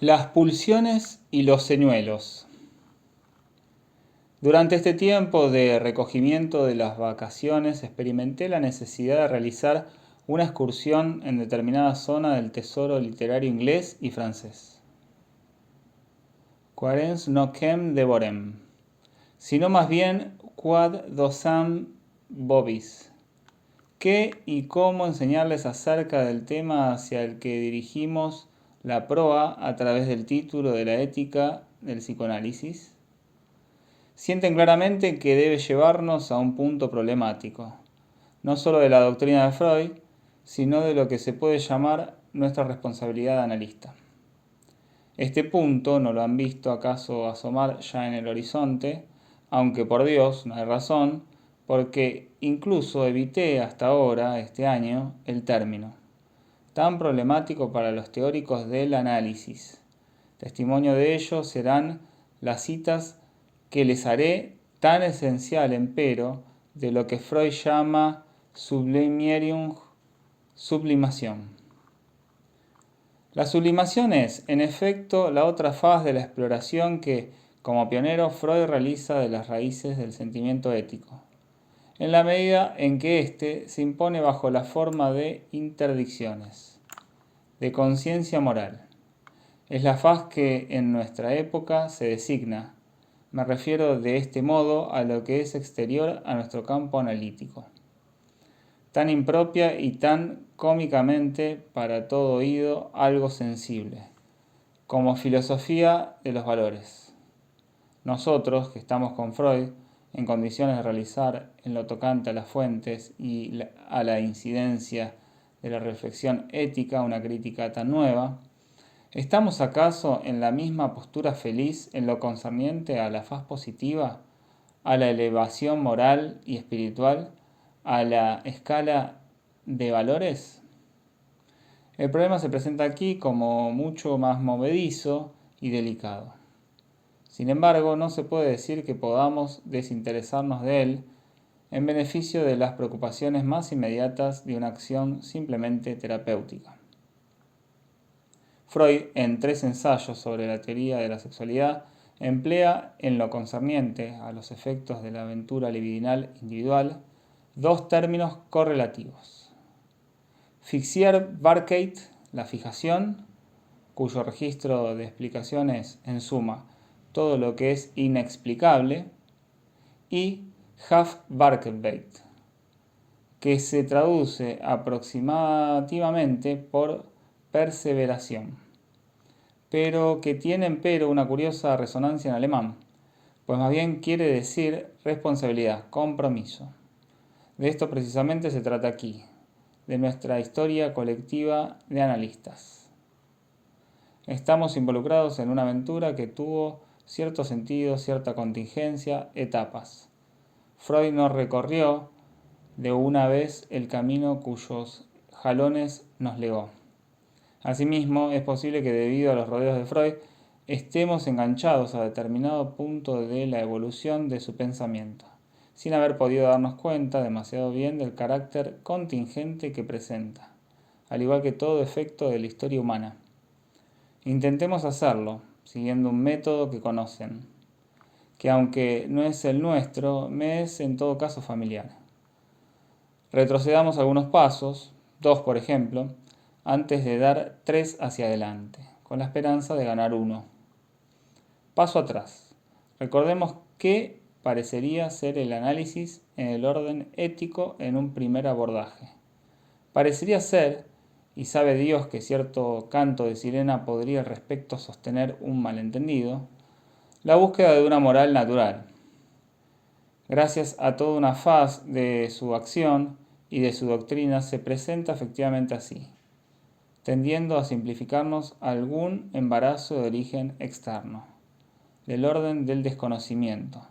Las pulsiones y los señuelos. Durante este tiempo de recogimiento de las vacaciones experimenté la necesidad de realizar una excursión en determinada zona del tesoro literario inglés y francés. Quaerens nocem devorem, sino más bien quad docam vobis. ¿Qué y cómo enseñarles acerca del tema hacia el que dirigimos la proa a través del título de la ética del psicoanálisis? Sienten claramente que debe llevarnos a un punto problemático, no solo de la doctrina de Freud, sino de lo que se puede llamar nuestra responsabilidad de analista. Este punto no lo han visto acaso asomar ya en el horizonte, aunque por Dios no hay razón, porque incluso evité hasta ahora, este año, el término, tan problemático para los teóricos del análisis. Testimonio de ello serán las citas que les haré, tan esencial empero de lo que Freud llama Sublimierung, sublimación. La sublimación es, en efecto, la otra faz de la exploración que, como pionero, Freud realiza de las raíces del sentimiento ético, en la medida en que éste se impone bajo la forma de interdicciones, de conciencia moral. Es la faz que en nuestra época se designa. Me refiero de este modo a lo que es exterior a nuestro campo analítico, tan impropia y tan cómicamente para todo oído algo sensible, como filosofía de los valores. Nosotros, que estamos con Freud, en condiciones de realizar en lo tocante a las fuentes y a la incidencia de la reflexión ética una crítica tan nueva, ¿estamos acaso en la misma postura feliz en lo concerniente a la faz positiva, a la elevación moral y espiritual, a la escala de valores? El problema se presenta aquí como mucho más movedizo y delicado. Sin embargo, no se puede decir que podamos desinteresarnos de él en beneficio de las preocupaciones más inmediatas de una acción simplemente terapéutica. Freud, en 3 ensayos sobre la teoría de la sexualidad, emplea en lo concerniente a los efectos de la aventura libidinal individual 2 términos correlativos. Fixier-Barkeit, la fijación, cuyo registro de explicación es, en suma, todo lo que es inexplicable, y Haft-Barkeit, que se traduce aproximativamente por perseveración, pero que tiene empero una curiosa resonancia en alemán, pues más bien quiere decir responsabilidad, compromiso. De esto precisamente se trata aquí, de nuestra historia colectiva de analistas. Estamos involucrados en una aventura que tuvo cierto sentido, cierta contingencia, etapas. Freud no recorrió de una vez el camino cuyos jalones nos legó. Asimismo, es posible que debido a los rodeos de Freud estemos enganchados a determinado punto de la evolución de su pensamiento, sin haber podido darnos cuenta demasiado bien del carácter contingente que presenta, al igual que todo efecto de la historia humana. Intentemos hacerlo, siguiendo un método que conocen, que aunque no es el nuestro, me es en todo caso familiar. Retrocedamos algunos pasos, 2 por ejemplo, antes de dar 3 hacia adelante, con la esperanza de ganar 1. Paso atrás. Recordemos qué parecería ser el análisis en el orden ético en un primer abordaje. Parecería ser, y sabe Dios que cierto canto de sirena podría al respecto sostener un malentendido, la búsqueda de una moral natural. Gracias a toda una faz de su acción y de su doctrina se presenta efectivamente así, tendiendo a simplificarnos algún embarazo de origen externo, del orden del desconocimiento,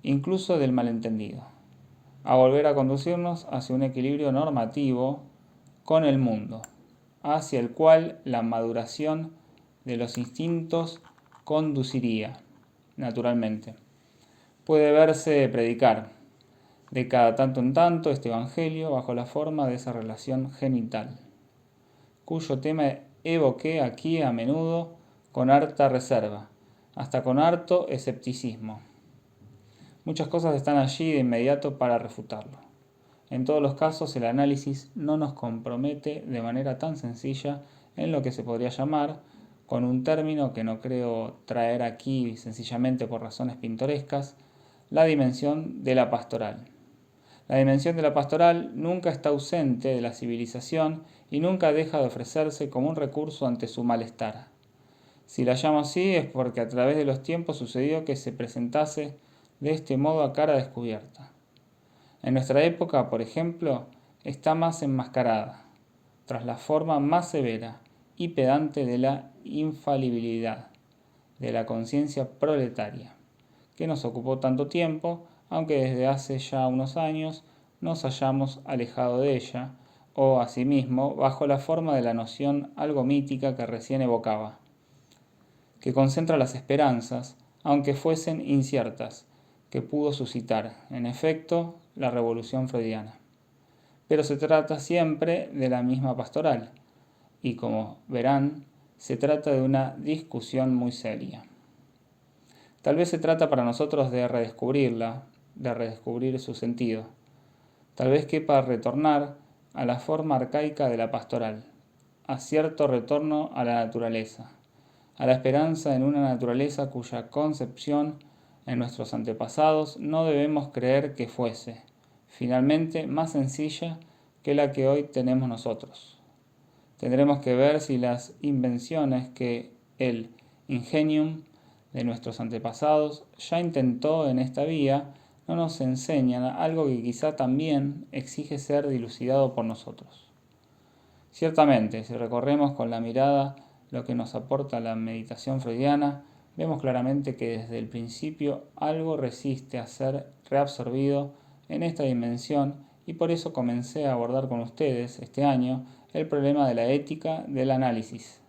incluso del malentendido, a volver a conducirnos hacia un equilibrio normativo con el mundo, hacia el cual la maduración de los instintos conduciría, naturalmente. Puede verse predicar, de cada tanto en tanto, este evangelio bajo la forma de esa relación genital, cuyo tema evoqué aquí a menudo con harta reserva, hasta con harto escepticismo. Muchas cosas están allí de inmediato para refutarlo. En todos los casos, el análisis no nos compromete de manera tan sencilla en lo que se podría llamar, con un término que no creo traer aquí sencillamente por razones pintorescas, la dimensión de la pastoral. La dimensión de la pastoral nunca está ausente de la civilización y nunca deja de ofrecerse como un recurso ante su malestar. Si la llamo así es porque a través de los tiempos sucedió que se presentase de este modo a cara descubierta. En nuestra época, por ejemplo, está más enmascarada, tras la forma más severa y pedante de la infalibilidad, de la conciencia proletaria, que nos ocupó tanto tiempo, aunque desde hace ya unos años nos hayamos alejado de ella, o asimismo bajo la forma de la noción algo mítica que recién evocaba, que concentra las esperanzas, aunque fuesen inciertas, que pudo suscitar, en efecto, la revolución freudiana. Pero se trata siempre de la misma pastoral, y como verán, se trata de una discusión muy seria. Tal vez se trata para nosotros de redescubrirla, de redescubrir su sentido. Tal vez quepa retornar a la forma arcaica de la pastoral, a cierto retorno a la naturaleza, a la esperanza en una naturaleza cuya concepción en nuestros antepasados no debemos creer que fuese, finalmente, más sencilla que la que hoy tenemos nosotros. Tendremos que ver si las invenciones que el ingenium de nuestros antepasados ya intentó en esta vía no nos enseñan algo que quizá también exige ser dilucidado por nosotros. Ciertamente, si recorremos con la mirada lo que nos aporta la meditación freudiana, vemos claramente que desde el principio algo resiste a ser reabsorbido en esta dimensión y por eso comencé a abordar con ustedes este año el problema de la ética del análisis.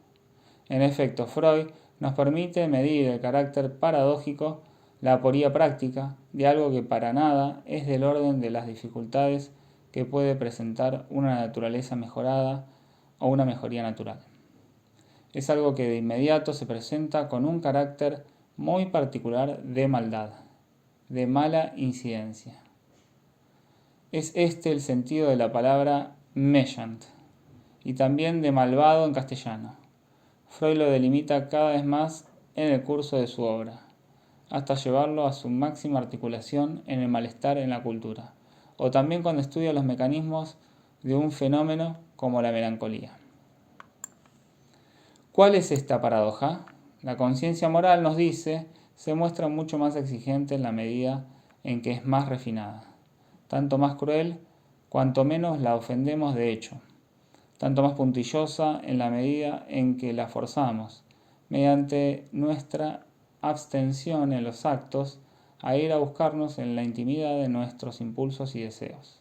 En efecto, Freud nos permite medir el carácter paradójico, la aporía práctica, de algo que para nada es del orden de las dificultades que puede presentar una naturaleza mejorada o una mejoría natural. Es algo que de inmediato se presenta con un carácter muy particular de maldad, de mala incidencia. Es este el sentido de la palabra méchant, y también de malvado en castellano. Freud lo delimita cada vez más en el curso de su obra, hasta llevarlo a su máxima articulación en el malestar en la cultura, o también cuando estudia los mecanismos de un fenómeno como la melancolía. ¿Cuál es esta paradoja? La conciencia moral, nos dice, se muestra mucho más exigente en la medida en que es más refinada, tanto más cruel cuanto menos la ofendemos de hecho, tanto más puntillosa en la medida en que la forzamos, mediante nuestra abstención en los actos, a ir a buscarnos en la intimidad de nuestros impulsos y deseos.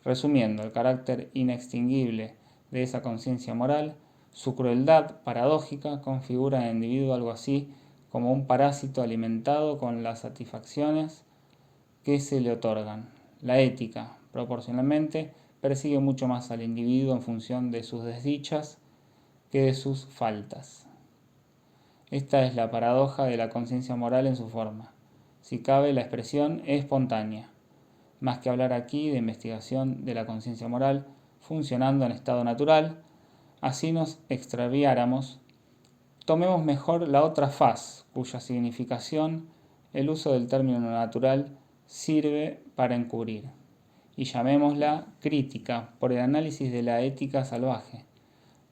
Resumiendo, el carácter inextinguible de esa conciencia moral, su crueldad paradójica configura en el individuo algo así como un parásito alimentado con las satisfacciones que se le otorgan. La ética, proporcionalmente, persigue mucho más al individuo en función de sus desdichas que de sus faltas. Esta es la paradoja de la conciencia moral en su forma. Si cabe, la expresión es espontánea. Más que hablar aquí de investigación de la conciencia moral funcionando en estado natural, así nos extraviáramos, tomemos mejor la otra faz, cuya significación el uso del término natural sirve para encubrir, y llamémosla crítica por el análisis de la ética salvaje,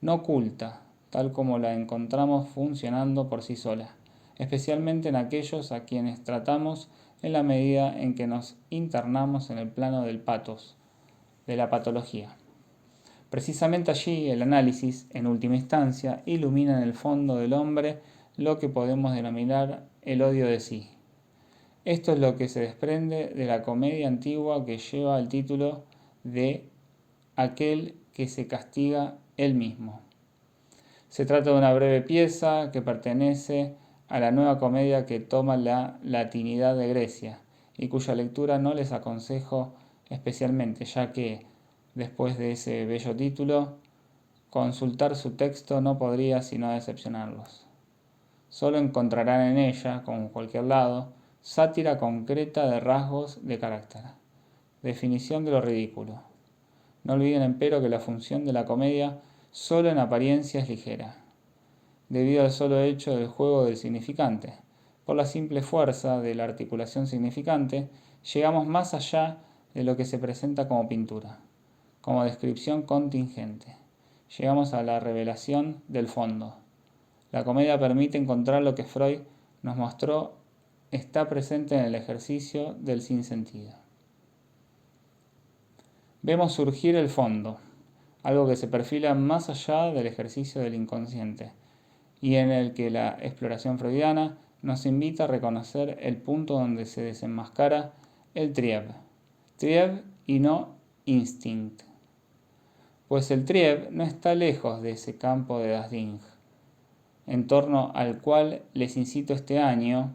no oculta, tal como la encontramos funcionando por sí sola, especialmente en aquellos a quienes tratamos en la medida en que nos internamos en el plano del patos, de la patología. Precisamente allí el análisis, en última instancia, ilumina en el fondo del hombre lo que podemos denominar el odio de sí. Esto es lo que se desprende de la comedia antigua que lleva el título de Aquel que se castiga él mismo. Se trata de una breve pieza que pertenece a la nueva comedia que toma la latinidad de Grecia y cuya lectura no les aconsejo especialmente, ya que, después de ese bello título, consultar su texto no podría sino decepcionarlos. Solo encontrarán en ella, como en cualquier lado, sátira concreta de rasgos de carácter. Definición de lo ridículo. No olviden, empero, que la función de la comedia solo en apariencia es ligera, debido al solo hecho del juego del significante. Por la simple fuerza de la articulación significante, llegamos más allá de lo que se presenta como pintura, como descripción contingente. Llegamos a la revelación del fondo. La comedia permite encontrar lo que Freud nos mostró está presente en el ejercicio del sinsentido. Vemos surgir el fondo, algo que se perfila más allá del ejercicio del inconsciente, y en el que la exploración freudiana nos invita a reconocer el punto donde se desenmascara el Trieb y no instinct. Pues el Trieb no está lejos de ese campo de Dasding, en torno al cual les incito este año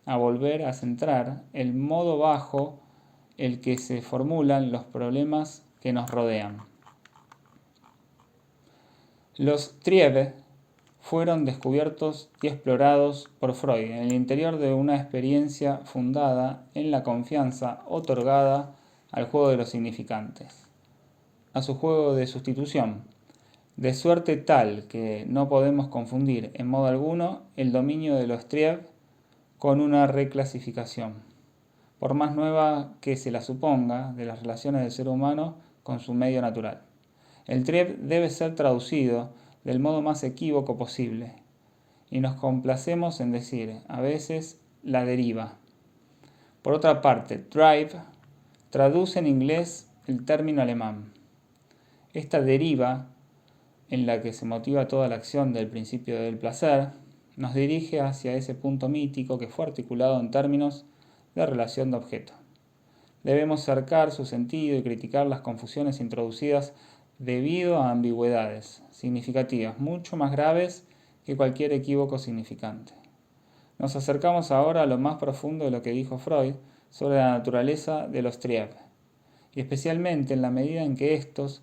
a volver a centrar el modo bajo el que se formulan los problemas que nos rodean. Los Trieb fueron descubiertos y explorados por Freud en el interior de una experiencia fundada en la confianza otorgada al juego de los significantes, a su juego de sustitución, de suerte tal que no podemos confundir en modo alguno el dominio de los Trieb con una reclasificación, por más nueva que se la suponga, de las relaciones del ser humano con su medio natural. El Trieb debe ser traducido del modo más equívoco posible, y nos complacemos en decir, a veces, la deriva. Por otra parte, drive traduce en inglés el término alemán. Esta deriva, en la que se motiva toda la acción del principio del placer, nos dirige hacia ese punto mítico que fue articulado en términos de relación de objeto. Debemos cercar su sentido y criticar las confusiones introducidas debido a ambigüedades significativas mucho más graves que cualquier equívoco significante. Nos acercamos ahora a lo más profundo de lo que dijo Freud sobre la naturaleza de los Trieb, y especialmente en la medida en que estos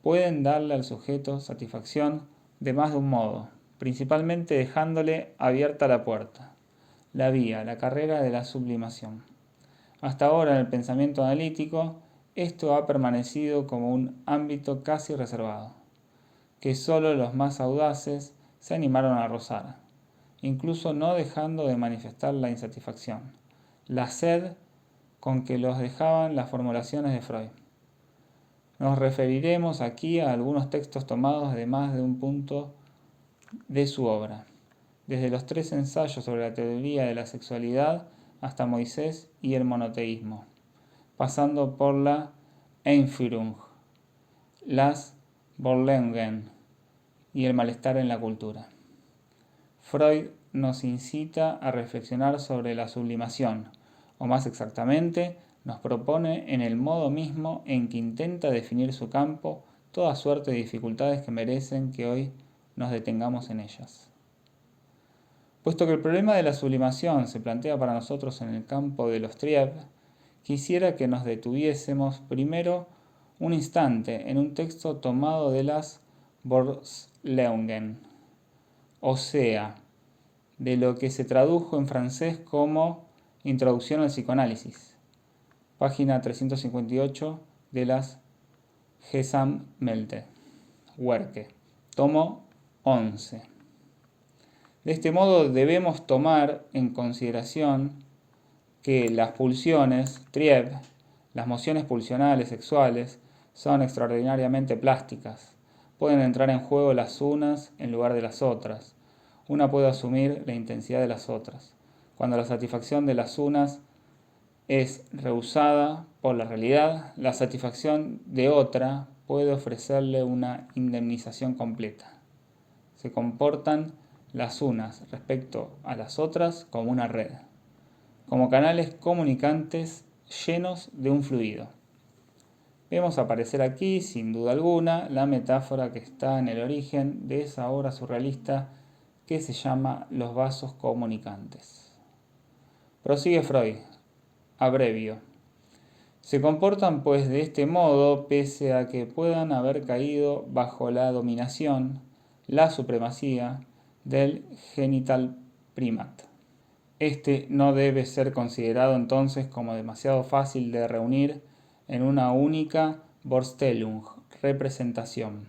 pueden darle al sujeto satisfacción de más de un modo, principalmente dejándole abierta la puerta, la vía, la carrera de la sublimación. Hasta ahora en el pensamiento analítico, esto ha permanecido como un ámbito casi reservado, que solo los más audaces se animaron a rozar, incluso no dejando de manifestar la insatisfacción, la sed con que los dejaban las formulaciones de Freud. Nos referiremos aquí a algunos textos tomados de más de un punto de su obra, desde los 3 ensayos sobre la teoría de la sexualidad hasta Moisés y el monoteísmo, pasando por la Einführung, las Vorlesungen y el malestar en la cultura. Freud nos incita a reflexionar sobre la sublimación, o más exactamente, nos propone en el modo mismo en que intenta definir su campo toda suerte de dificultades que merecen que hoy nos detengamos en ellas. Puesto que el problema de la sublimación se plantea para nosotros en el campo de los Trieb, quisiera que nos detuviésemos primero un instante en un texto tomado de las Vorlesungen, o sea, de lo que se tradujo en francés como Introducción al psicoanálisis, página 358 de las Gesammelte Werke, tomo 11. De este modo debemos tomar en consideración que las pulsiones, Trieb, las mociones pulsionales sexuales, son extraordinariamente plásticas. Pueden entrar en juego las unas en lugar de las otras. Una puede asumir la intensidad de las otras. Cuando la satisfacción de las unas es rehusada por la realidad, la satisfacción de otra puede ofrecerle una indemnización completa. Se comportan las unas respecto a las otras como una red, como canales comunicantes llenos de un fluido. Vemos aparecer aquí, sin duda alguna, la metáfora que está en el origen de esa obra surrealista que se llama Los vasos comunicantes. Prosigue Freud, abrevio. Se comportan pues de este modo pese a que puedan haber caído bajo la dominación, la supremacía del genital primat. Este no debe ser considerado entonces como demasiado fácil de reunir en una única Vorstellung, representación.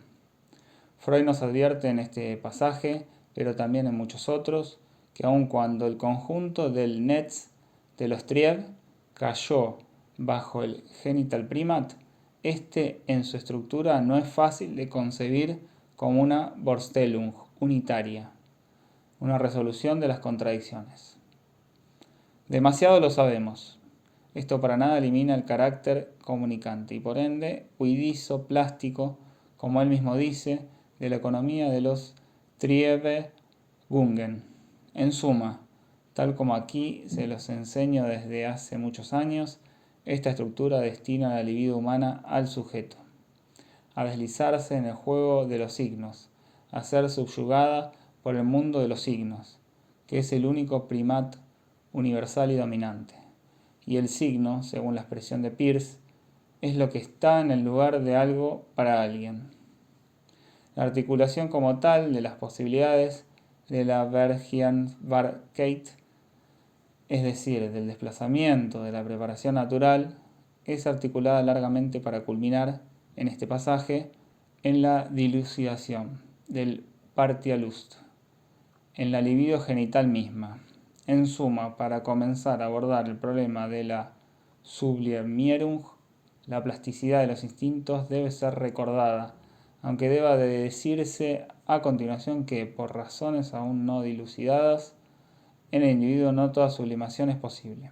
Freud nos advierte en este pasaje, pero también en muchos otros, que aun cuando el conjunto del Netz de los Triev cayó bajo el genital primat, este en su estructura no es fácil de concebir como una Vorstellung unitaria, una resolución de las contradicciones. Demasiado lo sabemos. Esto para nada elimina el carácter comunicante y por ende huidizo, plástico, como él mismo dice, de la economía de los Triebegungen. En suma, tal como aquí se los enseño desde hace muchos años, esta estructura destina la libido humana al sujeto, a deslizarse en el juego de los signos, a ser subyugada por el mundo de los signos, que es el único primat universal y dominante. Y el signo, según la expresión de Peirce, es lo que está en el lugar de algo para alguien. La articulación como tal de las posibilidades de la Vergleichbarkeit, es decir, del desplazamiento de la preparación natural, es articulada largamente para culminar, en este pasaje, en la dilucidación del Partialust, en la libido genital misma. En suma, para comenzar a abordar el problema de la Sublimierung, la plasticidad de los instintos debe ser recordada, aunque deba de decirse a continuación que, por razones aún no dilucidadas, en el individuo no toda sublimación es posible.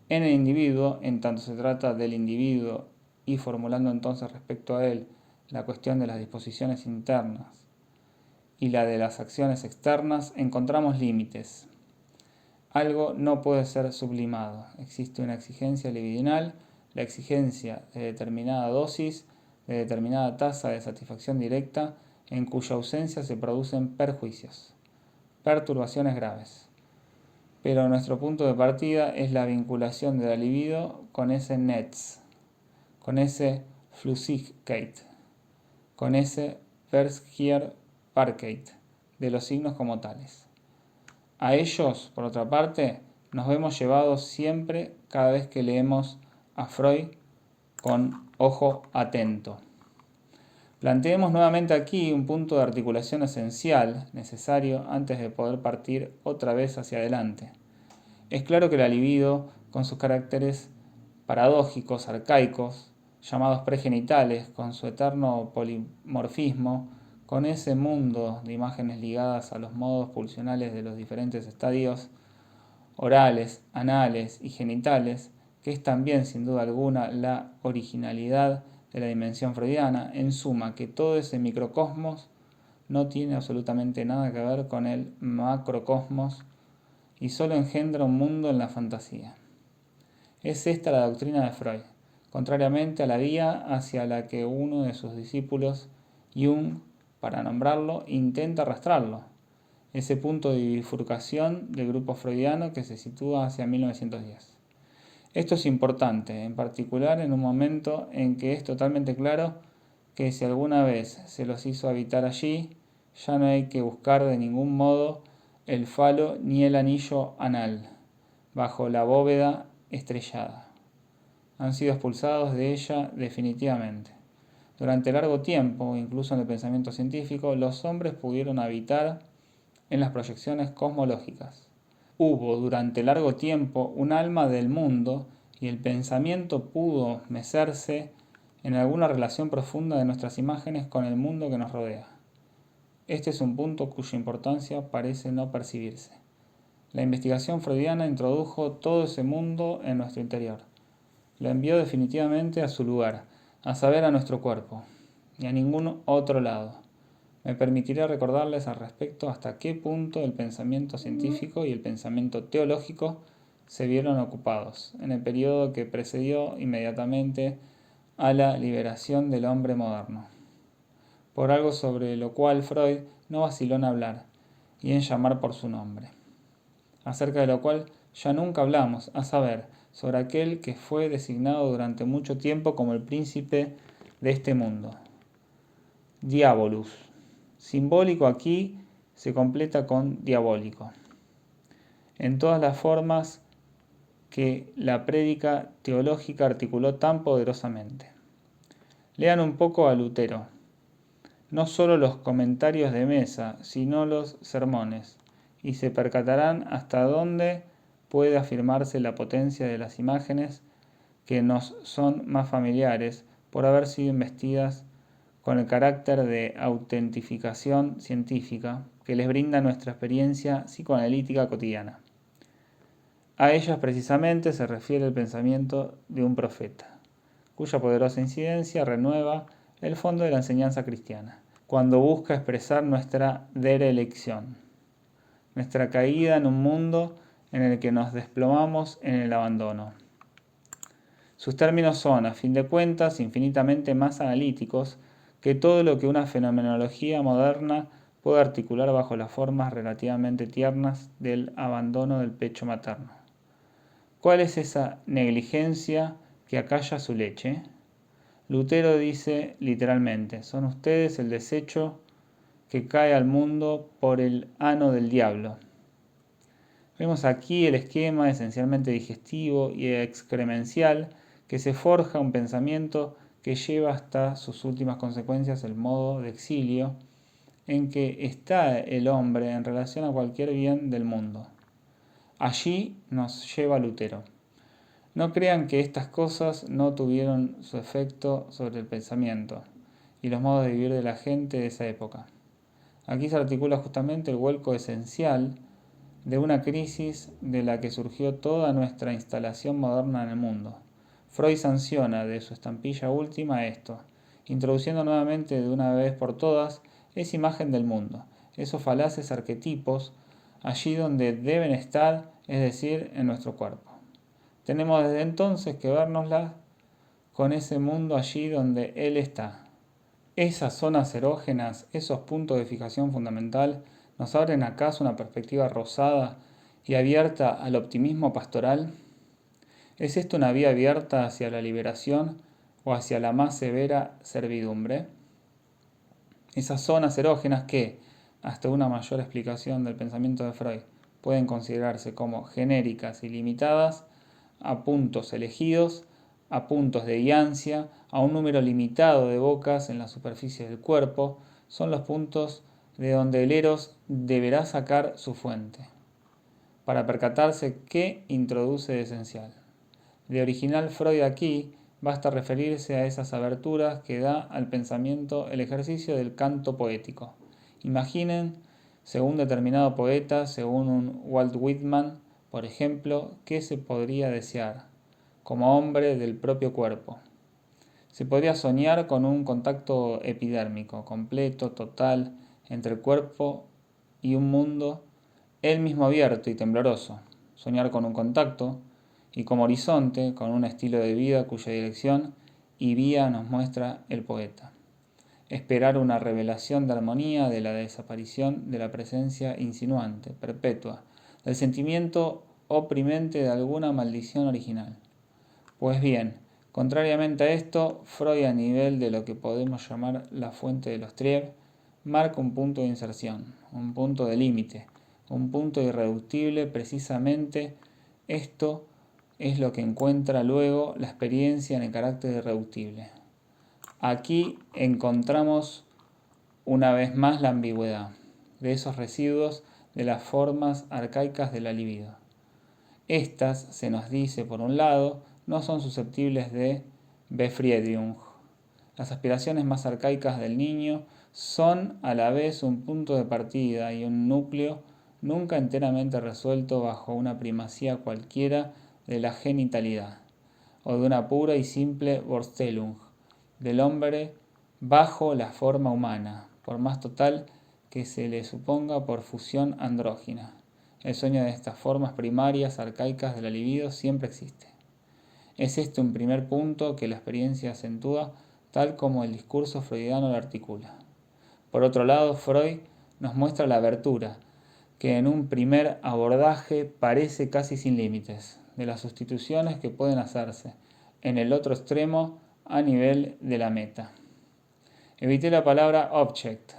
En el individuo, en tanto se trata del individuo y formulando entonces respecto a él la cuestión de las disposiciones internas y la de las acciones externas, encontramos límites. Algo no puede ser sublimado. Existe una exigencia libidinal, la exigencia de determinada dosis, de determinada tasa de satisfacción directa, en cuya ausencia se producen perjuicios, perturbaciones graves. Pero nuestro punto de partida es la vinculación de la libido con ese Netz, con ese Flüssigkeit, con ese Vergleichbarkeit de los signos como tales. A ellos, por otra parte, nos vemos llevados siempre cada vez que leemos a Freud con ojo atento. Planteemos nuevamente aquí un punto de articulación esencial, necesario antes de poder partir otra vez hacia adelante. Es claro que la libido, con sus caracteres paradójicos, arcaicos, llamados pregenitales, con su eterno polimorfismo, con ese mundo de imágenes ligadas a los modos pulsionales de los diferentes estadios orales, anales y genitales, que es también sin duda alguna la originalidad de la dimensión freudiana, en suma que todo ese microcosmos no tiene absolutamente nada que ver con el macrocosmos y solo engendra un mundo en la fantasía. Es esta la doctrina de Freud, contrariamente a la vía hacia la que uno de sus discípulos, Jung, para nombrarlo, intenta arrastrarlo, ese punto de bifurcación del grupo freudiano que se sitúa hacia 1910. Esto es importante, en particular en un momento en que es totalmente claro que si alguna vez se los hizo habitar allí, ya no hay que buscar de ningún modo el falo ni el anillo anal, bajo la bóveda estrellada. Han sido expulsados de ella definitivamente. Durante largo tiempo, incluso en el pensamiento científico, los hombres pudieron habitar en las proyecciones cosmológicas. Hubo durante largo tiempo un alma del mundo y el pensamiento pudo mecerse en alguna relación profunda de nuestras imágenes con el mundo que nos rodea. Este es un punto cuya importancia parece no percibirse. La investigación freudiana introdujo todo ese mundo en nuestro interior. Lo envió definitivamente a su lugar, a saber, a nuestro cuerpo, y a ningún otro lado. Me permitiré recordarles al respecto hasta qué punto el pensamiento científico y el pensamiento teológico se vieron ocupados en el periodo que precedió inmediatamente a la liberación del hombre moderno, por algo sobre lo cual Freud no vaciló en hablar y en llamar por su nombre, acerca de lo cual ya nunca hablamos, a saber, sobre aquel que fue designado durante mucho tiempo como el príncipe de este mundo, Diabolus. Simbólico aquí se completa con diabólico. en todas las formas que la prédica teológica articuló tan poderosamente. Lean un poco a Lutero, no solo los comentarios de mesa, sino los sermones, y se percatarán hasta dónde puede afirmarse la potencia de las imágenes que nos son más familiares por haber sido investidas con el carácter de autentificación científica que les brinda nuestra experiencia psicoanalítica cotidiana. A ellas precisamente se refiere el pensamiento de un profeta, cuya poderosa incidencia renueva el fondo de la enseñanza cristiana, cuando busca expresar nuestra derelicción, nuestra caída en un mundo en el que nos desplomamos en el abandono. Sus términos son, a fin de cuentas, infinitamente más analíticos que todo lo que una fenomenología moderna puede articular bajo las formas relativamente tiernas del abandono del pecho materno. ¿Cuál es esa negligencia que acalla su leche? Lutero dice literalmente, son ustedes el desecho que cae al mundo por el ano del diablo. Vemos aquí el esquema esencialmente digestivo y excremencial que se forja un pensamiento que lleva hasta sus últimas consecuencias el modo de exilio en que está el hombre en relación a cualquier bien del mundo. Allí nos lleva Lutero. No crean que estas cosas no tuvieron su efecto sobre el pensamiento y los modos de vivir de la gente de esa época. Aquí se articula justamente el vuelco esencial de una crisis de la que surgió toda nuestra instalación moderna en el mundo. Freud sanciona de su estampilla última esto, introduciendo nuevamente de una vez por todas esa imagen del mundo, esos falaces arquetipos, allí donde deben estar, es decir, en nuestro cuerpo. Tenemos desde entonces que vernoslas con ese mundo allí donde él está. Esas zonas erógenas, esos puntos de fijación fundamental, ¿nos abren acaso una perspectiva rosada y abierta al optimismo pastoral? ¿Es esto una vía abierta hacia la liberación o hacia la más severa servidumbre? Esas zonas erógenas que, hasta una mayor explicación del pensamiento de Freud, pueden considerarse como genéricas y limitadas a puntos elegidos, a puntos de guiancia, a un número limitado de bocas en la superficie del cuerpo, son los puntos de donde el eros deberá sacar su fuente, para percatarse qué introduce de esencial. De original Freud aquí basta referirse a esas aberturas que da al pensamiento el ejercicio del canto poético. Imaginen, según determinado poeta, según un Walt Whitman, por ejemplo, qué se podría desear, como hombre del propio cuerpo. Se podría soñar con un contacto epidérmico, completo, total, entre el cuerpo y un mundo, él mismo abierto y tembloroso. Soñar con un contacto y como horizonte, con un estilo de vida cuya dirección y vía nos muestra el poeta. Esperar una revelación de armonía de la desaparición de la presencia insinuante, perpetua, del sentimiento oprimente de alguna maldición original. Pues bien, contrariamente a esto, Freud a nivel de lo que podemos llamar la fuente de los Triev, marca un punto de inserción, un punto de límite, un punto irreductible. Precisamente esto es lo que encuentra luego la experiencia en el carácter irreductible. Aquí encontramos una vez más la ambigüedad de esos residuos de las formas arcaicas de la libido. Estas, se nos dice por un lado, no son susceptibles de Befriedigung. Las aspiraciones más arcaicas del niño son a la vez un punto de partida y un núcleo nunca enteramente resuelto bajo una primacía cualquiera de la genitalidad, o de una pura y simple Vorstellung del hombre bajo la forma humana, por más total que se le suponga por fusión andrógina. El sueño de estas formas primarias arcaicas de la libido siempre existe. Es este un primer punto que la experiencia acentúa, tal como el discurso freudiano lo articula. Por otro lado, Freud nos muestra la abertura, que en un primer abordaje parece casi sin límites, de las sustituciones que pueden hacerse en el otro extremo a nivel de la meta. Evité la palabra object,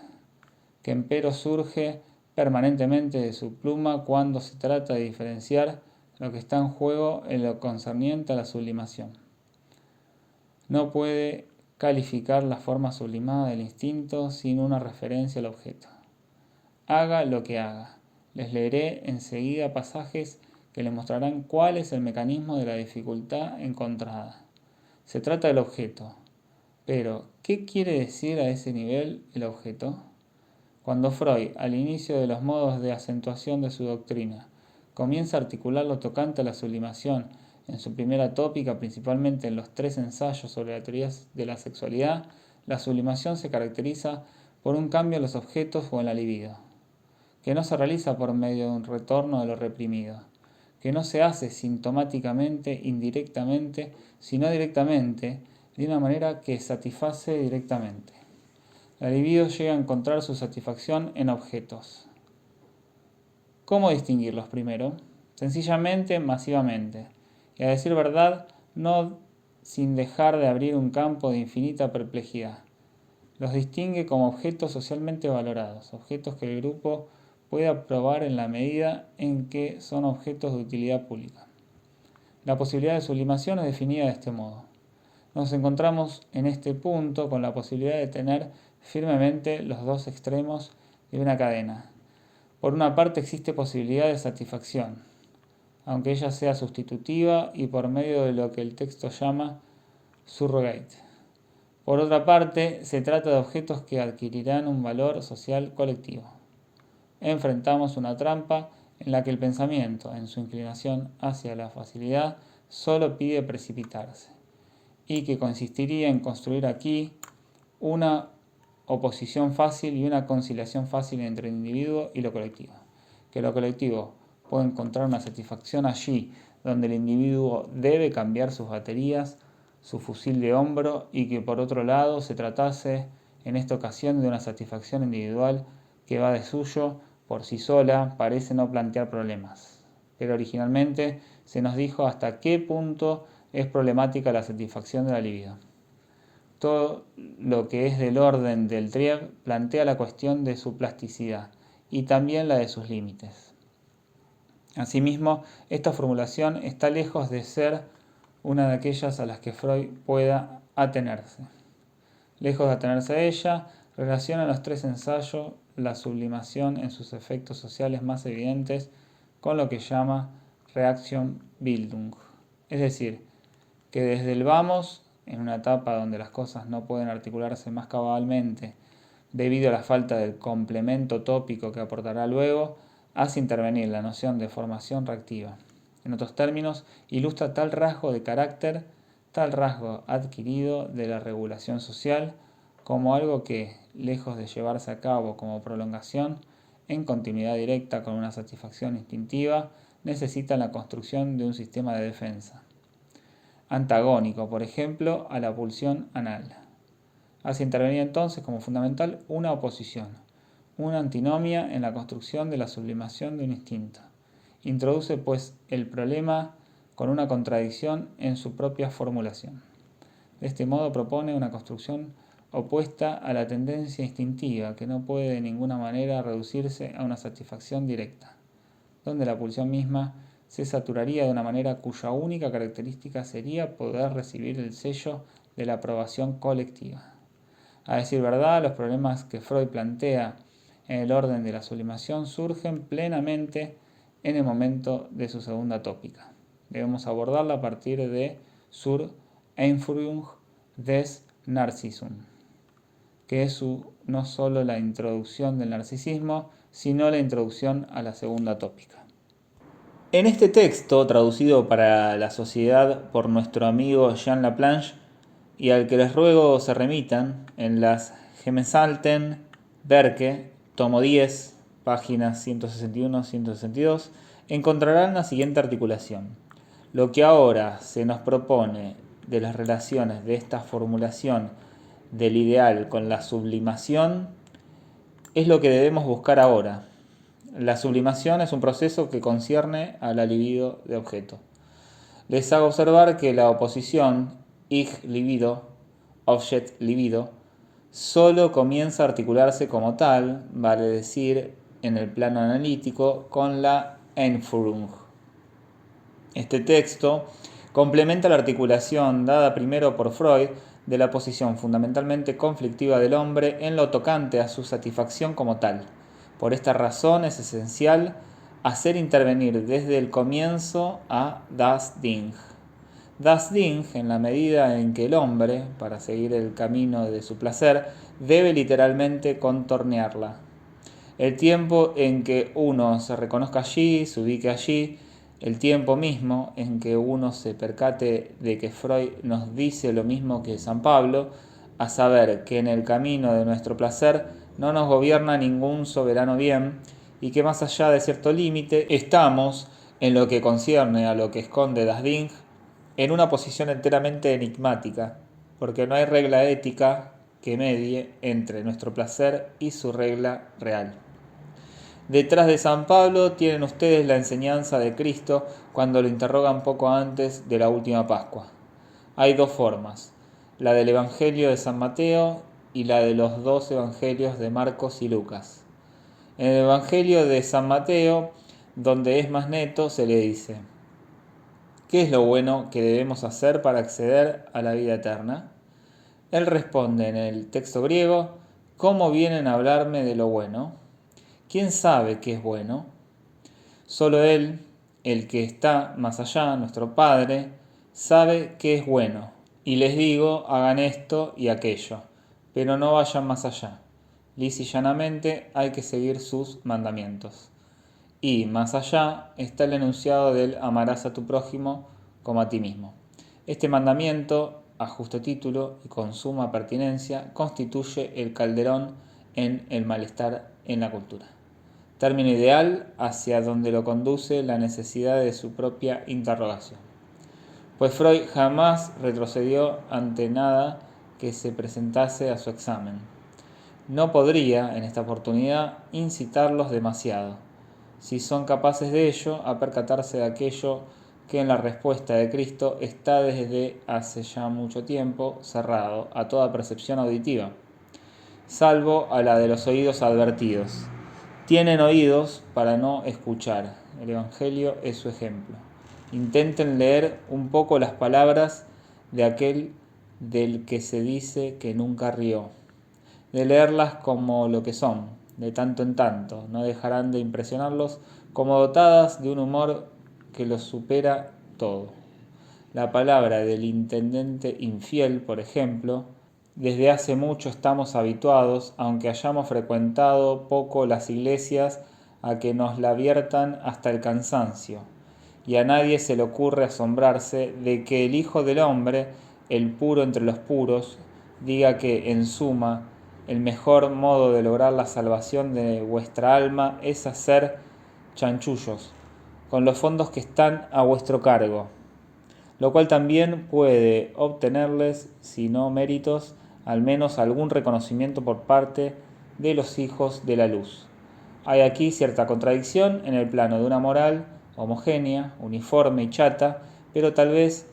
que empero surge permanentemente de su pluma cuando se trata de diferenciar lo que está en juego en lo concerniente a la sublimación. No puede calificar la forma sublimada del instinto sin una referencia al objeto. Haga lo que haga. Les leeré enseguida pasajes que le mostrarán cuál es el mecanismo de la dificultad encontrada. Se trata del objeto. Pero, ¿qué quiere decir a ese nivel el objeto? Cuando Freud, al inicio de los modos de acentuación de su doctrina, comienza a articular lo tocante a la sublimación en su primera tópica, principalmente en los 3 ensayos sobre la teoría de la sexualidad, la sublimación se caracteriza por un cambio en los objetos o en la libido, que no se realiza por medio de un retorno de lo reprimido, que no se hace sintomáticamente, indirectamente, sino directamente, de una manera que satisface directamente. La libido llega a encontrar su satisfacción en objetos. ¿Cómo distinguirlos primero? Sencillamente, masivamente. Y a decir verdad, no sin dejar de abrir un campo de infinita perplejidad. Los distingue como objetos socialmente valorados, objetos que el grupo puede aprobar en la medida en que son objetos de utilidad pública. La posibilidad de sublimación es definida de este modo. Nos encontramos en este punto con la posibilidad de tener firmemente los dos extremos de una cadena. Por una parte existe posibilidad de satisfacción, aunque ella sea sustitutiva y por medio de lo que el texto llama surrogate. Por otra parte, se trata de objetos que adquirirán un valor social colectivo. Enfrentamos una trampa en la que el pensamiento, en su inclinación hacia la facilidad, solo pide precipitarse, y que consistiría en construir aquí una oposición fácil y una conciliación fácil entre el individuo y lo colectivo. Que lo colectivo puede encontrar una satisfacción allí donde el individuo debe cambiar sus baterías, su fusil de hombro, y que por otro lado se tratase en esta ocasión de una satisfacción individual que va de suyo por sí sola, parece no plantear problemas. Pero originalmente se nos dijo hasta qué punto es problemática la satisfacción de la libido. Todo lo que es del orden del Trier plantea la cuestión de su plasticidad y también la de sus límites. Asimismo, esta formulación está lejos de ser una de aquellas a las que Freud pueda atenerse. Lejos de atenerse a ella, relaciona los 3 ensayos la sublimación en sus efectos sociales más evidentes con lo que llama Reaktionsbildung, es decir, que desde el vamos, en una etapa donde las cosas no pueden articularse más cabalmente debido a la falta del complemento tópico que aportará luego, hace intervenir la noción de formación reactiva. En otros términos, ilustra tal rasgo de carácter, tal rasgo adquirido de la regulación social, como algo que, lejos de llevarse a cabo como prolongación, en continuidad directa con una satisfacción instintiva, necesita la construcción de un sistema de defensa. Antagónico, por ejemplo, a la pulsión anal. Hace intervenir entonces como fundamental una oposición, una antinomia en la construcción de la sublimación de un instinto. Introduce pues el problema con una contradicción en su propia formulación. De este modo propone una construcción opuesta a la tendencia instintiva que no puede de ninguna manera reducirse a una satisfacción directa, donde la pulsión misma se saturaría de una manera cuya única característica sería poder recibir el sello de la aprobación colectiva. A decir verdad, los problemas que Freud plantea en el orden de la sublimación surgen plenamente en el momento de su segunda tópica. Debemos abordarla a partir de Zur Einführung des Narcissum, que es no solo la introducción del narcisismo, sino la introducción a la segunda tópica. En este texto, traducido para la sociedad por nuestro amigo Jean Laplanche, y al que les ruego se remitan, en las Gemesalten Werke, tomo 10, páginas 161-162, encontrarán la siguiente articulación. Lo que ahora se nos propone de las relaciones de esta formulación del ideal con la sublimación es lo que debemos buscar ahora. La sublimación es un proceso que concierne a la libido de objeto. Les hago observar que la oposición Ich libido, Object libido, solo comienza a articularse como tal, vale decir, en el plano analítico con la Einführung. Este texto complementa la articulación dada primero por Freud de la posición fundamentalmente conflictiva del hombre en lo tocante a su satisfacción como tal. Por esta razón es esencial hacer intervenir desde el comienzo a das Ding. Das Ding, en la medida en que el hombre, para seguir el camino de su placer, debe literalmente contornearla. El tiempo en que uno se reconozca allí, se ubique allí, el tiempo mismo en que uno se percate de que Freud nos dice lo mismo que San Pablo, a saber que en el camino de nuestro placer no nos gobierna ningún soberano bien y que más allá de cierto límite estamos, en lo que concierne a lo que esconde Das Ding, en una posición enteramente enigmática, porque no hay regla ética que medie entre nuestro placer y su regla real. Detrás de San Pablo tienen ustedes la enseñanza de Cristo cuando lo interrogan poco antes de la última Pascua. Hay dos formas, la del Evangelio de San Mateo y la de los dos Evangelios de Marcos y Lucas. En el Evangelio de San Mateo, donde es más neto, se le dice: ¿qué es lo bueno que debemos hacer para acceder a la vida eterna? Él responde en el texto griego: ¿cómo vienen a hablarme de lo bueno? ¿Quién sabe qué es bueno? Solo Él, el que está más allá, nuestro Padre, sabe qué es bueno. Y les digo, hagan esto y aquello, pero no vayan más allá. Lis y llanamente hay que seguir sus mandamientos. Y más allá está el enunciado del amarás a tu prójimo como a ti mismo. Este mandamiento, a justo título y con suma pertinencia, constituye el calderón en el malestar en la cultura. Término ideal hacia donde lo conduce la necesidad de su propia interrogación. Pues Freud jamás retrocedió ante nada que se presentase a su examen. No podría, en esta oportunidad, incitarlos demasiado, si son capaces de ello, a percatarse de aquello que en la respuesta de Cristo está desde hace ya mucho tiempo cerrado a toda percepción auditiva, salvo a la de los oídos advertidos. Tienen oídos para no escuchar. El Evangelio es su ejemplo. Intenten leer un poco las palabras de aquel del que se dice que nunca rió. De leerlas como lo que son, de tanto en tanto. No dejarán de impresionarlos como dotadas de un humor que los supera todo. La palabra del intendente infiel, por ejemplo, desde hace mucho estamos habituados, aunque hayamos frecuentado poco las iglesias, a que nos la viertan hasta el cansancio, y a nadie se le ocurre asombrarse de que el Hijo del Hombre, el puro entre los puros, diga que, en suma, el mejor modo de lograr la salvación de vuestra alma es hacer chanchullos con los fondos que están a vuestro cargo, lo cual también puede obtenerles, si no méritos, al menos algún reconocimiento por parte de los hijos de la luz. Hay aquí cierta contradicción en el plano de una moral homogénea, uniforme y chata, pero tal vez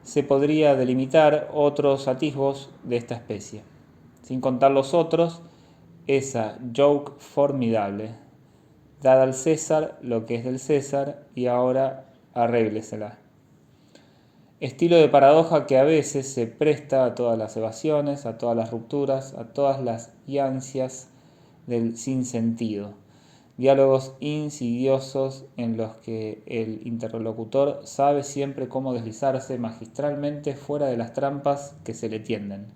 se podría delimitar otros atisbos de esta especie. Sin contar los otros, esa joke formidable: dad al César lo que es del César y ahora arréglesela. Estilo de paradoja que a veces se presta a todas las evasiones, a todas las rupturas, a todas las ansias del sinsentido. Diálogos insidiosos en los que el interlocutor sabe siempre cómo deslizarse magistralmente fuera de las trampas que se le tienden.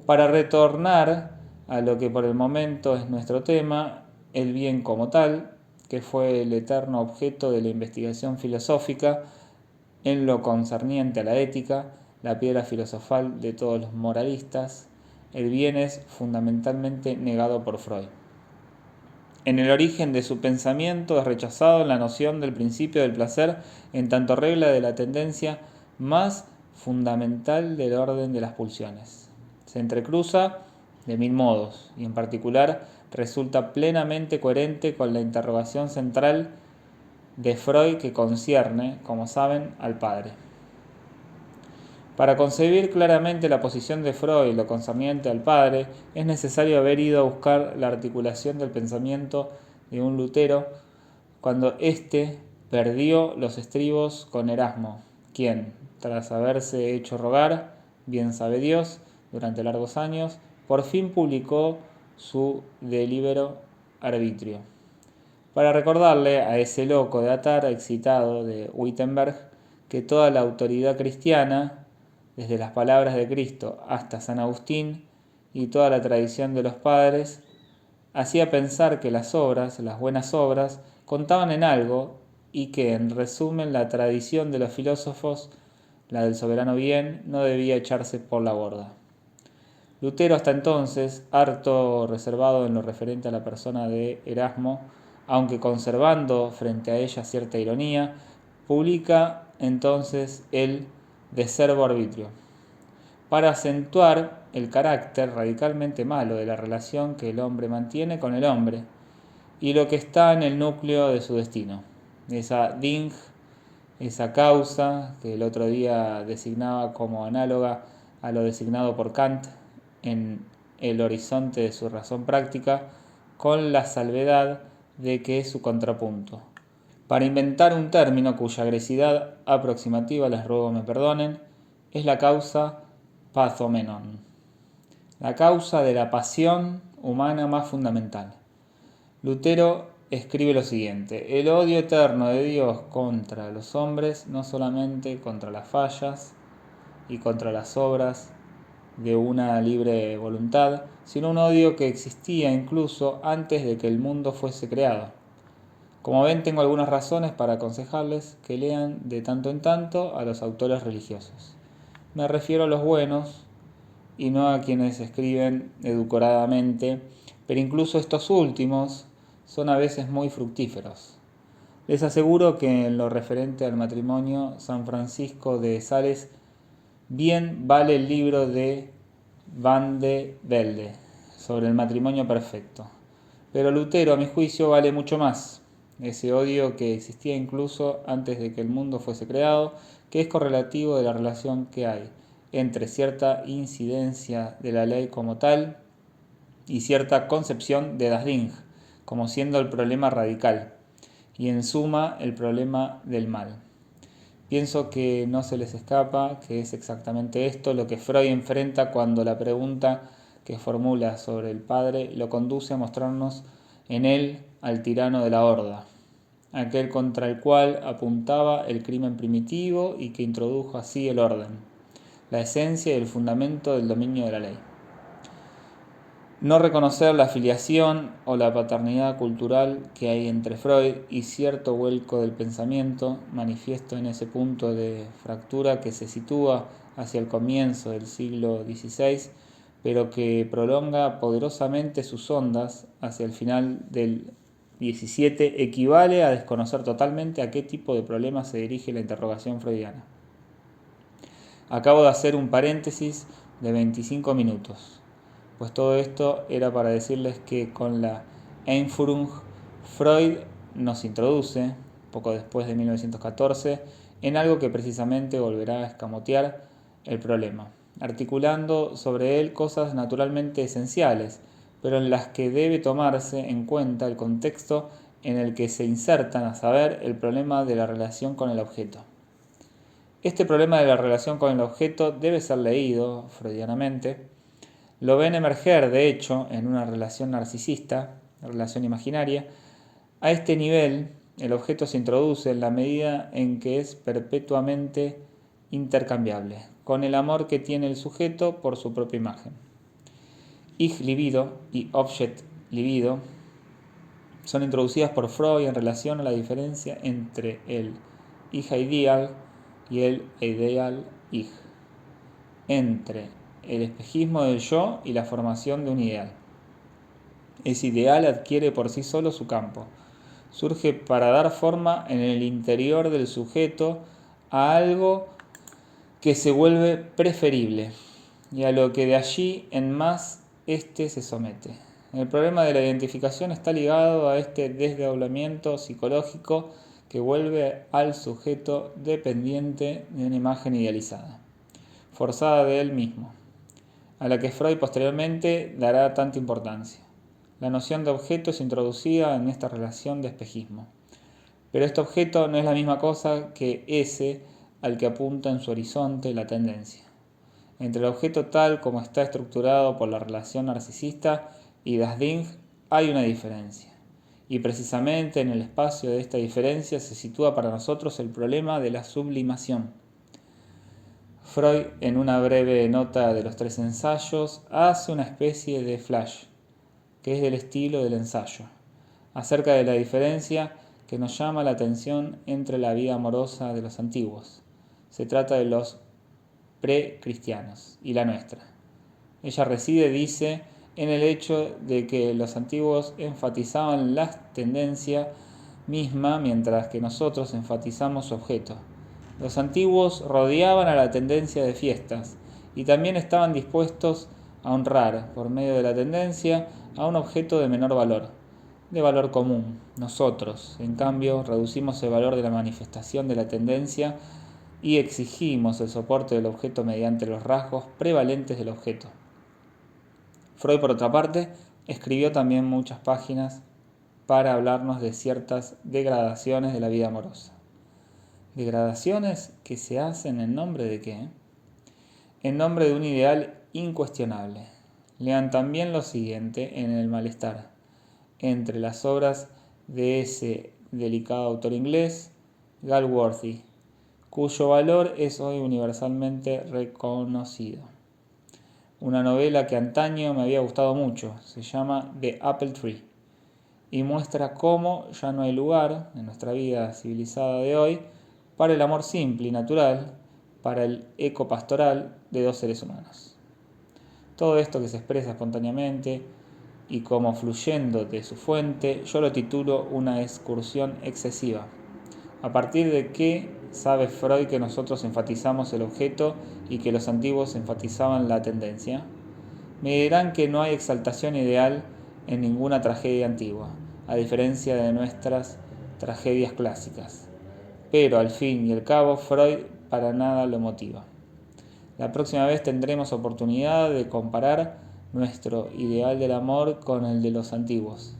Para retornar a lo que por el momento es nuestro tema, el bien como tal, que fue el eterno objeto de la investigación filosófica, en lo concerniente a la ética, la piedra filosofal de todos los moralistas, el bien es fundamentalmente negado por Freud. En el origen de su pensamiento es rechazado la noción del principio del placer en tanto regla de la tendencia más fundamental del orden de las pulsiones. Se entrecruza de mil modos y en particular resulta plenamente coherente con la interrogación central de Freud que concierne, como saben, al padre. Para concebir claramente la posición de Freud lo concerniente al padre, es necesario haber ido a buscar la articulación del pensamiento de un Lutero cuando éste perdió los estribos con Erasmo, quien, tras haberse hecho rogar, bien sabe Dios, durante largos años, por fin publicó su De Libero Arbitrio, para recordarle a ese loco de atar excitado de Wittenberg que toda la autoridad cristiana, desde las palabras de Cristo hasta San Agustín y toda la tradición de los padres, hacía pensar que las buenas obras, contaban en algo y que, en resumen, la tradición de los filósofos, la del soberano bien, no debía echarse por la borda. Lutero, hasta entonces harto reservado en lo referente a la persona de Erasmo, aunque conservando frente a ella cierta ironía, publica entonces el De Servo Arbitrio, para acentuar el carácter radicalmente malo de la relación que el hombre mantiene con el hombre y lo que está en el núcleo de su destino, esa Ding, esa causa que el otro día designaba como análoga a lo designado por Kant en el horizonte de su razón práctica, con la salvedad de que es su contrapunto. Para inventar un término cuya agresividad aproximativa, les ruego me perdonen, es la causa pathomenon, la causa de la pasión humana más fundamental. Lutero escribe lo siguiente: el odio eterno de Dios contra los hombres, no solamente contra las fallas y contra las obras de una libre voluntad, sino un odio que existía incluso antes de que el mundo fuese creado. Como ven, tengo algunas razones para aconsejarles que lean de tanto en tanto a los autores religiosos. Me refiero a los buenos y no a quienes escriben edulcoradamente, pero incluso estos últimos son a veces muy fructíferos. Les aseguro que en lo referente al matrimonio, San Francisco de Sales bien vale el libro de Van de Velde sobre el matrimonio perfecto. Pero Lutero, a mi juicio, vale mucho más. Ese odio que existía incluso antes de que el mundo fuese creado, que es correlativo de la relación que hay entre cierta incidencia de la ley como tal y cierta concepción de das Ding, como siendo el problema radical, y en suma el problema del mal. Pienso que no se les escapa que es exactamente esto lo que Freud enfrenta cuando la pregunta que formula sobre el padre lo conduce a mostrarnos en él al tirano de la horda, aquel contra el cual apuntaba el crimen primitivo y que introdujo así el orden, la esencia y el fundamento del dominio de la ley. No reconocer la filiación o la paternidad cultural que hay entre Freud y cierto vuelco del pensamiento, manifiesto en ese punto de fractura que se sitúa hacia el comienzo del siglo XVI, pero que prolonga poderosamente sus ondas hacia el final del XVII, equivale a desconocer totalmente a qué tipo de problema se dirige la interrogación freudiana. Acabo de hacer un paréntesis de 25 minutos. Pues todo esto era para decirles que con la Einführung Freud nos introduce, poco después de 1914, en algo que precisamente volverá a escamotear el problema, articulando sobre él cosas naturalmente esenciales, pero en las que debe tomarse en cuenta el contexto en el que se insertan, a saber, el problema de la relación con el objeto. Este problema de la relación con el objeto debe ser leído, freudianamente. Lo ven emerger, de hecho, en una relación narcisista, relación imaginaria. A este nivel, el objeto se introduce en la medida en que es perpetuamente intercambiable, con el amor que tiene el sujeto por su propia imagen. Ich libido y Object libido son introducidas por Freud en relación a la diferencia entre el Ich ideal y el Ideal Ich, entre el espejismo del yo y la formación de un ideal. Ese ideal adquiere por sí solo su campo. Surge para dar forma en el interior del sujeto a algo que se vuelve preferible y a lo que de allí en más éste se somete. El problema de la identificación está ligado a este desdoblamiento psicológico que vuelve al sujeto dependiente de una imagen idealizada, forzada de él mismo, a la que Freud posteriormente dará tanta importancia. La noción de objeto es introducida en esta relación de espejismo. Pero este objeto no es la misma cosa que ese al que apunta en su horizonte la tendencia. Entre el objeto tal como está estructurado por la relación narcisista y das Ding hay una diferencia. Y precisamente en el espacio de esta diferencia se sitúa para nosotros el problema de la sublimación. Freud, en una breve nota de los 3 ensayos, hace una especie de flash, que es del estilo del ensayo, acerca de la diferencia que nos llama la atención entre la vida amorosa de los antiguos. Se trata de los precristianos y la nuestra. Ella reside, dice, en el hecho de que los antiguos enfatizaban la tendencia misma mientras que nosotros enfatizamos su objeto. Los antiguos rodeaban a la tendencia de fiestas y también estaban dispuestos a honrar, por medio de la tendencia, a un objeto de menor valor, de valor común. Nosotros, en cambio, reducimos el valor de la manifestación de la tendencia y exigimos el soporte del objeto mediante los rasgos prevalentes del objeto. Freud, por otra parte, escribió también muchas páginas para hablarnos de ciertas degradaciones de la vida amorosa. ¿Degradaciones que se hacen en nombre de qué? En nombre de un ideal incuestionable. Lean también lo siguiente en El malestar, entre las obras de ese delicado autor inglés, Galsworthy, cuyo valor es hoy universalmente reconocido. Una novela que antaño me había gustado mucho, se llama The Apple Tree, y muestra cómo ya no hay lugar en nuestra vida civilizada de hoy para el amor simple y natural, para el eco pastoral de dos seres humanos. Todo esto que se expresa espontáneamente y como fluyendo de su fuente, yo lo titulo una excursión excesiva. ¿A partir de qué sabe Freud que nosotros enfatizamos el objeto y que los antiguos enfatizaban la tendencia? Me dirán que no hay exaltación ideal en ninguna tragedia antigua, a diferencia de nuestras tragedias clásicas. Pero al fin y al cabo, Freud para nada lo motiva. La próxima vez tendremos oportunidad de comparar nuestro ideal del amor con el de los antiguos,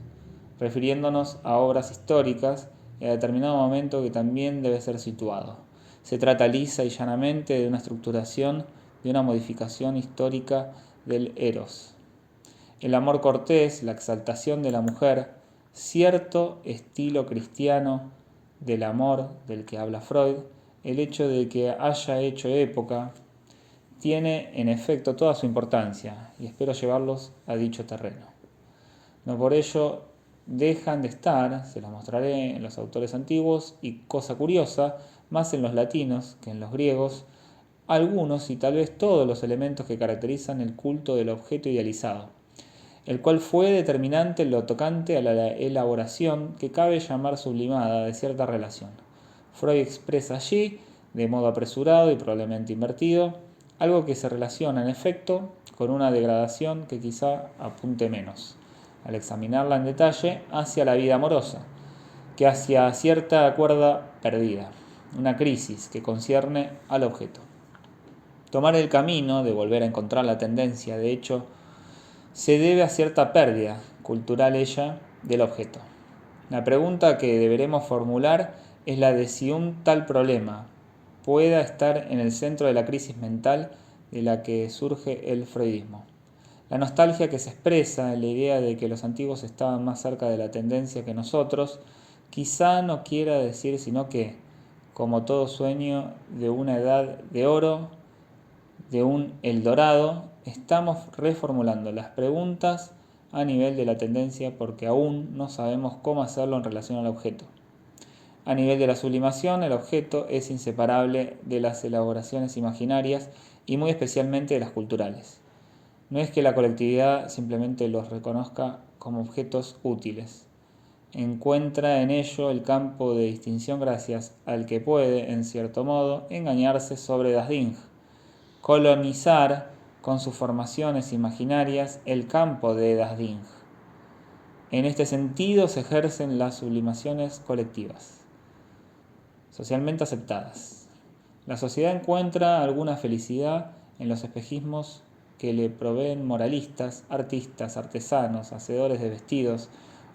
refiriéndonos a obras históricas y a determinado momento que también debe ser situado. Se trata lisa y llanamente de una estructuración, de una modificación histórica del eros. El amor cortés, la exaltación de la mujer, cierto estilo cristiano del amor del que habla Freud, el hecho de que haya hecho época, tiene en efecto toda su importancia y espero llevarlos a dicho terreno. No por ello dejan de estar, se los mostraré en los autores antiguos y, cosa curiosa, más en los latinos que en los griegos, algunos y tal vez todos los elementos que caracterizan el culto del objeto idealizado, el cual fue determinante en lo tocante a la elaboración que cabe llamar sublimada de cierta relación. Freud expresa allí, de modo apresurado y probablemente invertido, algo que se relaciona en efecto con una degradación que quizá apunte menos, al examinarla en detalle, hacia la vida amorosa, que hacia cierta cuerda perdida, una crisis que concierne al objeto. Tomar el camino de volver a encontrar la tendencia, de hecho, se debe a cierta pérdida, cultural ella, del objeto. La pregunta que deberemos formular es la de si un tal problema pueda estar en el centro de la crisis mental de la que surge el freudismo. La nostalgia que se expresa en la idea de que los antiguos estaban más cerca de la tendencia que nosotros, quizá no quiera decir sino que, como todo sueño de una edad de oro, de un Eldorado, estamos reformulando las preguntas a nivel de la tendencia porque aún no sabemos cómo hacerlo en relación al objeto. A nivel de la sublimación, el objeto es inseparable de las elaboraciones imaginarias y muy especialmente de las culturales. No es que la colectividad simplemente los reconozca como objetos útiles. Encuentra en ello el campo de distinción gracias al que puede, en cierto modo, engañarse sobre das Ding, colonizar con sus formaciones imaginarias el campo de das Ding. En este sentido se ejercen las sublimaciones colectivas, socialmente aceptadas. La sociedad encuentra alguna felicidad en los espejismos que le proveen moralistas, artistas, artesanos, hacedores de vestidos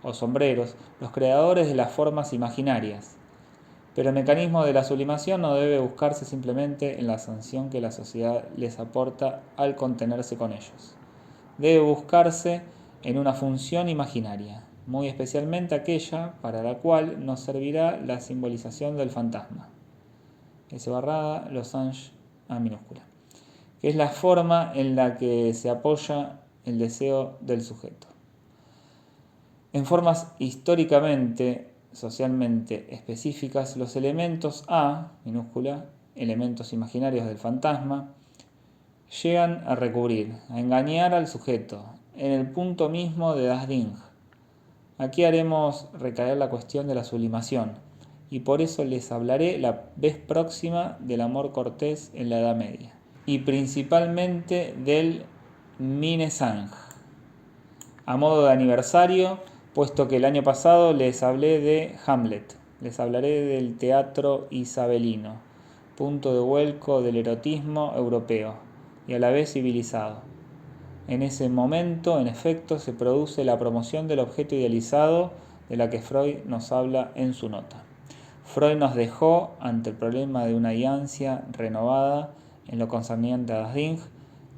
o sombreros, los creadores de las formas imaginarias. Pero el mecanismo de la sublimación no debe buscarse simplemente en la sanción que la sociedad les aporta al contenerse con ellos. Debe buscarse en una función imaginaria, muy especialmente aquella para la cual nos servirá la simbolización del fantasma. S. Losange A minúscula. Que es la forma en la que se apoya el deseo del sujeto. En formas históricamente, socialmente específicas, los elementos A, minúscula, elementos imaginarios del fantasma, llegan a recubrir, a engañar al sujeto, en el punto mismo de Das Ding. Aquí haremos recaer la cuestión de la sublimación, y por eso les hablaré la vez próxima del amor cortés en la Edad Media, y principalmente del Minnesang. A modo de aniversario, puesto que el año pasado les hablé de Hamlet, les hablaré del teatro isabelino, punto de vuelco del erotismo europeo y a la vez civilizado. En ese momento, en efecto, se produce la promoción del objeto idealizado de la que Freud nos habla en su nota. Freud nos dejó ante el problema de una ansia renovada en lo concerniente a Das Ding,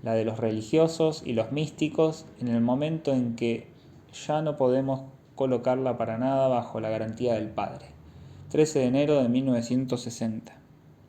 la de los religiosos y los místicos, en el momento en que ya no podemos colocarla para nada bajo la garantía del Padre. 13 de enero de 1960.